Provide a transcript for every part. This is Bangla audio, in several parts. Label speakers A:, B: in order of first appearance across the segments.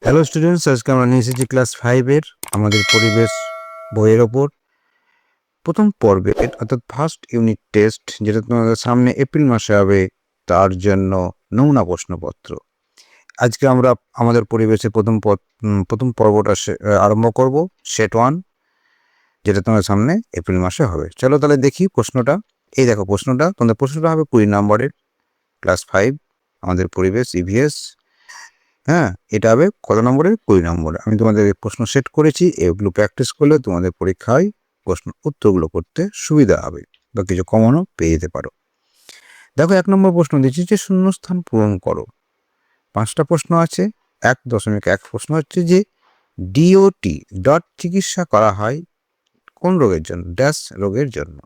A: হ্যালো স্টুডেন্টস, আজকে আমরা নিয়ে এসেছি ক্লাস 5 এর আমাদের পরিবেশ বইয়ের ওপর প্রথম পর্বের অর্থাৎ ফার্স্ট ইউনিট টেস্ট, যেটা তোমাদের সামনে এপ্রিল মাসে হবে, তার জন্য নমুনা প্রশ্নপত্র। আজকে আমরা আমাদের পরিবেশের প্রথম পর্বটা আরম্ভ করব, সেট 1, যেটা তোমাদের সামনে এপ্রিল মাসে হবে। চলো তাহলে দেখি প্রশ্নটা। এই দেখো প্রশ্নটা, তোমাদের প্রশ্নটা হবে 20 নম্বরের, ক্লাস 5 আমাদের পরিবেশ ইভিএস। হ্যাঁ, এটা হবে কত নম্বরের? 20 নম্বরে। আমি তোমাদের প্রশ্ন সেট করেছি, এগুলো প্র্যাকটিস করলে তোমাদের পরীক্ষায় প্রশ্ন উত্তরগুলো করতে সুবিধা হবে বা কিছু কমনও পেয়ে যেতে পারো। দেখো 1 নম্বর প্রশ্ন দিচ্ছি যে শূন্যস্থান পূরণ করো। 5টা প্রশ্ন আছে। 1.1 প্রশ্ন হচ্ছে যে ডিওটি ডট চিকিৎসা করা হয় কোন রোগের জন্য? ড্যাশ রোগের জন্য।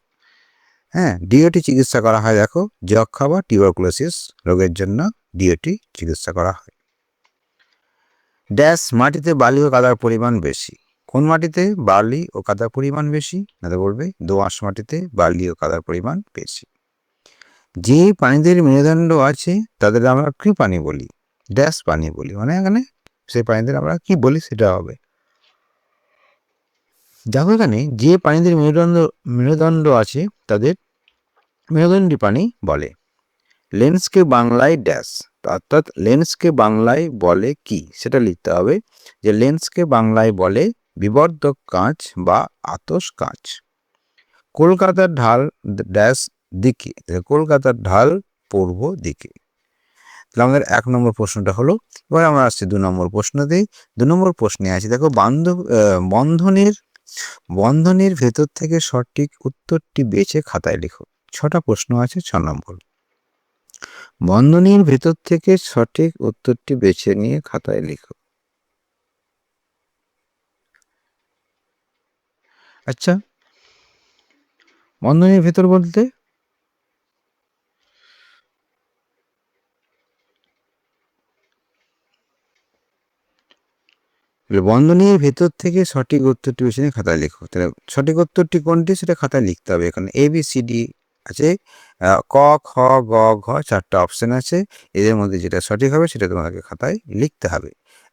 A: হ্যাঁ, ডিওটি চিকিৎসা করা হয়, দেখো যক্ষা বা টিউবারকুলোসিস রোগের জন্য ডিওটি চিকিৎসা করা হয়। ড্যাশ মাটিতে বালি ও কাদার পরিমাণ বেশি। কোন মাটিতে বালি ও কাদার পরিমাণ বেশি? না তো বলবে দোআঁশ মাটিতে বালি ও কাদার পরিমাণ বেশি। যে প্রাণীদের মেরুদণ্ড আছে তাদের আমরা কি প্রাণী বলি? ড্যাশ প্রাণী বলি। মানে এখানে সেই প্রাণীদের আমরা কি বলি সেটা হবে। দেখো এখানে যে প্রাণীদের মেরুদণ্ড আছে তাদের মেরুদণ্ডী প্রাণী বলে। লেন্সকে বাংলায় ড্যাশ, অর্থাৎ লেন্সকে বাংলায় বলে কি সেটা লিখতে হবে, যে লেন্সকে বাংলায় বলে বিবর্ধক কাঁচ বা আতশ কাঁচ। কলকাতার ঢাল ড্যাশ দিকে, কলকাতার ঢাল পূর্ব দিকে। তাহলে আমাদের 1 নম্বর প্রশ্নটা হলো। এবার আমরা আসছি 2 নম্বর প্রশ্নতেই। 2 নম্বর প্রশ্নে আছে, দেখো বন্ধনের ভেতর থেকে সঠিক উত্তরটি বেছে খাতায় লেখো। 6টা প্রশ্ন আছে, 6 নম্বর। বন্ধনীর ভেতর থেকে সঠিক উত্তরটি বেছে নিয়ে খাতায় লিখো। আচ্ছা, বন্ধনীর ভেতর বলতে বন্ধনীর ভেতর থেকে সঠিক উত্তরটি বেছে নিয়ে খাতায় লিখো। তাহলে সঠিক উত্তরটি কোনটি সেটা খাতায় লিখতে হবে। এখানে ABCD আছে, ক খ গ ঘ 4টা অপশন আছে। এদের মধ্যে যেটা সঠিক হবে সেটা তোমাকে খাতায় লিখতে হবে।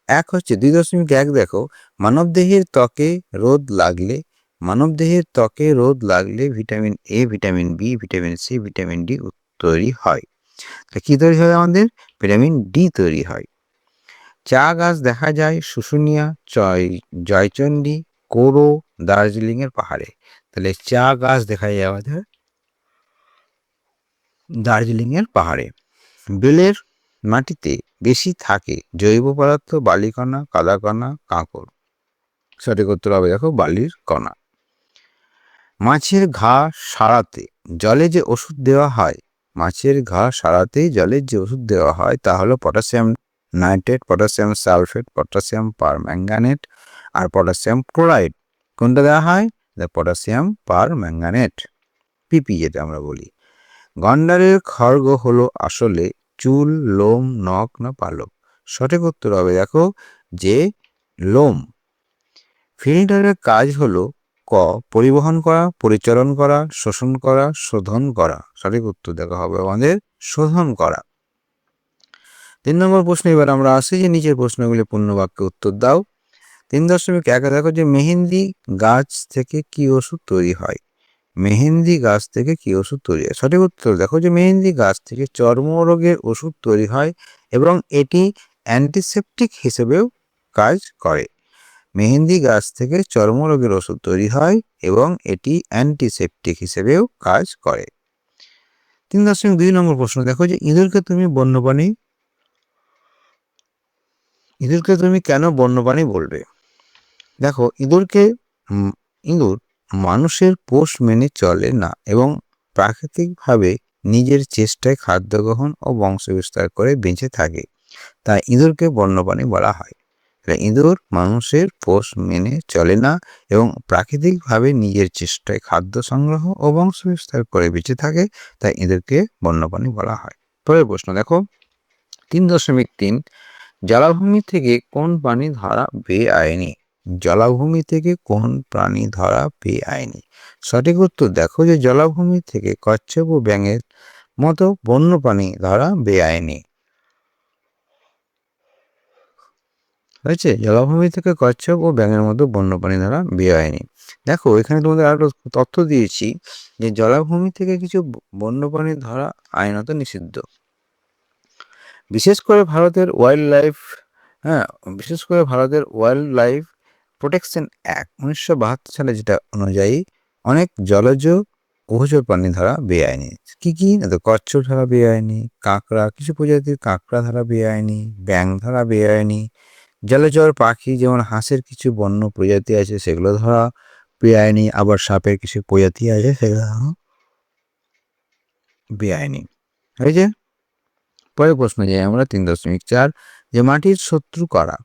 A: 1 হচ্ছে 2.1, দেখো মানবদেহের ত্বকে রোদ লাগলে vitamin A, vitamin B, vitamin C, vitamin D তৈরি হয়। তাহলে কি তৈরি হয়? আমাদের ভিটামিন D তৈরি হয়। চা গাছ দেখা যায় শুশুনিয়া, জয়চণ্ডী, কোরো, দার্জিলিং এর পাহাড়ে। তাহলে চা গাছ দেখা যায় আমাদের দার্জিলিং এর পাহাড়ে। বেলের মাটিতে বেশি থাকে জৈব পদার্থ, বালিকণা, কাদাকণা, কাঁকর। সঠিক উত্তর হবে দেখো বালির কণা। মাছের ঘা সারাতে জলে যে ওষুধ দেওয়া হয়, মাছের ঘা সারাতে জলের যে ওষুধ দেওয়া হয় তা হলো potassium nitrate, potassium sulphate, potassium permanganate আর পটাশিয়াম ক্লোরাইড। কোনটা দেওয়া হয়? পটাশিয়াম পারম্যাঙ্গানেট, পিপি যেটা আমরা বলি। গন্ডারের খড়গ হলো আসলে চুল, লোম, নখ না পালক? সঠিক উত্তর হবে দেখো যে লোম। ফিল্টারের কাজ হলো ক পরিবহন করা, পরিচালন করা, শোষণ করা, শোধন করা। সঠিক উত্তর দেখা হবে আমাদের শোধন করা। 3 নম্বর প্রশ্ন এবার আমরা আসি, যে নিচের প্রশ্নগুলি পূর্ণ বাক্যে উত্তর দাও। 3.1 দেখো যে মেহেন্দি গাছ থেকে কি ওষুধ তৈরি হয়? মেহেন্দি গাছ থেকে কি ওষুধ তৈরি হয়? সঠিক উত্তর দেখো যে মেহেন্দি গাছ থেকে চর্মরোগের ওষুধ তৈরি হয় এবং এটি অ্যান্টিসেপটিক হিসেবেও কাজ করে। মেহেন্দি গাছ থেকে চর্মরোগের ওষুধ তৈরি হয় এবং এটি অ্যান্টিসেপটিক হিসেবেও কাজ করে। 3.2 নম্বর প্রশ্ন দেখো যে ইঁদুরকে তুমি কেন বন্যপ্রাণী বলবে? দেখো ইঁদুর মানুষের পোষ মেনে চলে না এবং প্রাকৃতিকভাবে নিজের চেষ্টায় খাদ্য গ্রহণ ও বংশবিস্তার করে বেঁচে থাকে, তাই ইঁদুরকে বন্যপ্রাণী বলা হয়। ইঁদুর মানুষের পোষ মেনে চলে না এবং প্রাকৃতিকভাবে নিজের চেষ্টায় খাদ্য সংগ্রহ ও বংশবিস্তার করে বেঁচে থাকে, তাই ইঁদুরকে বন্যপ্রাণী বলা হয়। পরের প্রশ্ন দেখো 3.3, জলাভূমি থেকে কোন প্রাণী ধরা বেআইনি? জলাভূমি থেকে কোন প্রাণী ধরা বেআইনি? সঠিক উত্তর দেখো যে জলাভূমি থেকে কচ্ছপ ও ব্যাঙের মতো বন্যপ্রাণী ধরা বেআইনি। হয়েছে। জলাভূমি থেকে কচ্ছপ ও ব্যাঙের মতো বন্যপ্রাণী ধরা বেআইনি। দেখো এখানে তোমাদের আরো তথ্য দিয়েছি যে জলাভূমি থেকে কিছু বন্যপ্রাণী ধরা আইনত নিষিদ্ধ। বিশেষ করে ভারতের ওয়াইল্ড লাইফ প্রোটেকশন অ্যাক্ট 1972 সালে যেটা অনুযায়ী অনেক জলজ উভচর প্রাণী ধরা বেআইনি। কি না তো কচ্ছপ ধরা বেআইনি, কাঁকড়া, কিছু প্রজাতির কাঁকড়া ধরা বেআইনি, ব্যাঙ ধরা বেআইনি, জলচর পাখি যেমন হাঁসের কিছু বন্য প্রজাতি আছে সেগুলো ধরা বেআইনি, আবার সাপের কিছু প্রজাতি আছে সেগুলো বেআইনি। এই যে পরের প্রশ্ন যাই আমরা 3.4 যে মাটির শত্রু কারা।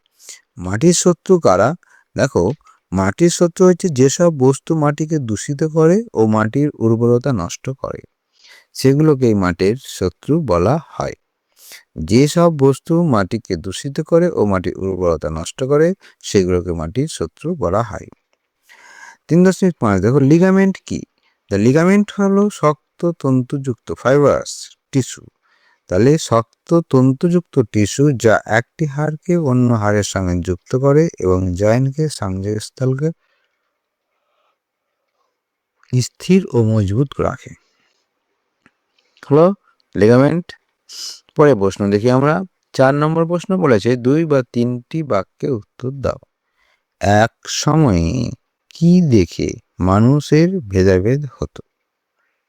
A: মাটির শত্রু কারা? দেখো মাটির শত্রু হচ্ছে যেসব বস্তু মাটিকে দূষিত করে ও মাটির উর্বরতা নষ্ট করে সেগুলোকেই মাটির শত্রু বলা হয়। যেসব বস্তু মাটিকে দূষিত করে ও মাটির উর্বরতা নষ্ট করে সেগুলোকে মাটির শত্রু বলা হয়। 3.5 দেখো লিগামেন্ট কি। লিগামেন্ট হলো শক্ত তন্তুযুক্ত ফাইবারাস টিস্যু। তাহলে শক্ত তন্তুযুক্ত টিস্যু যা একটি হাড়কে অন্য হাড়ের সঙ্গে যুক্ত করে এবং জয়েন্টকে সংযোগস্থলকে স্থির ও মজবুত রাখে হলো লিগামেন্ট। পরে প্রশ্ন দেখি আমরা 4 নম্বর প্রশ্ন বলেছে 2 বা 3টি বাক্যে উত্তর দাও। এক সময়ে কি দেখে মানুষের ভেদাভেদ হতো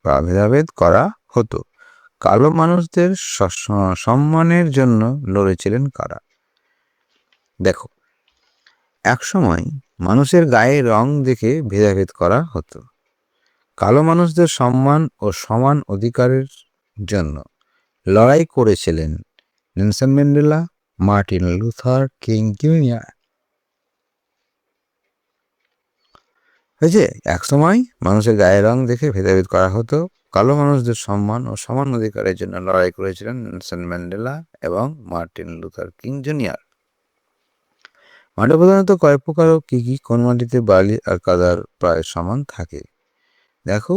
A: বা ভেদাভেদ করা হতো? কালো মানুষদের সম্মানের জন্য লড়েছিলেন কারা? দেখো এক সময় মানুষের গায়ে রং দেখে ভেদাভেদ করা হতো। কালো মানুষদের সম্মান ও সমান অধিকারের জন্য লড়াই করেছিলেন Nelson Mandela, Martin Luther king junior. হয়েছে। এক সময় মানুষের গায়ের রং দেখে ভেদাভেদ করা হতো। কালো মানুষদের সম্মান ও সমান অধিকারের জন্য লড়াই করেছিলেন নেলসন ম্যান্ডেলা এবং মার্টিন লুথার কিং জুনিয়র। মাটি প্রধানত কয় প্রকার ও কি? কোন মাটিতে বালি আর কাদার প্রায় সমান থাকে? দেখো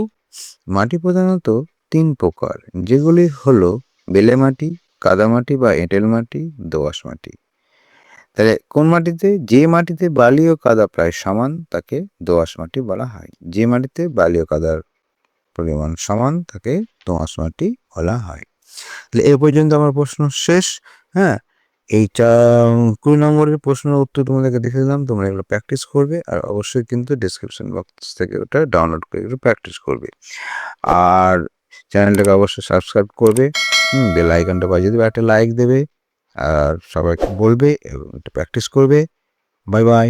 A: মাটি প্রধানত 3 প্রকার, যেগুলি হলো বেলে মাটি, কাদামাটি বা এঁটেল মাটি, দোআঁশ মাটি। তাহলে কোন মাটিতে? যে মাটিতে বালি ও কাদা প্রায় সমান তাকে দোআঁশ মাটি বলা হয়। যে মাটিতে বালি ও কাদার পরিমাণ সমান তাকে দোআঁশ মাটি বলা হয়। তাহলে এ পর্যন্ত আমার প্রশ্ন শেষ। হ্যাঁ, এই 20 নম্বরের প্রশ্নের উত্তর তোমাদেরকে দেখে দিলাম, তোমরা এগুলো প্র্যাকটিস করবে আর অবশ্যই কিন্তু ডেসক্রিপশন বক্স থেকে ওটা ডাউনলোড করে এগুলো প্র্যাকটিস করবে। আর চ্যানেলটাকে অবশ্যই সাবস্ক্রাইব করবে, বেল আইকনটা বাজিয়ে দেবে, একটা লাইক দেবে আর সবাইকে বলবে এবং এটা প্র্যাকটিস করবে। Bye bye.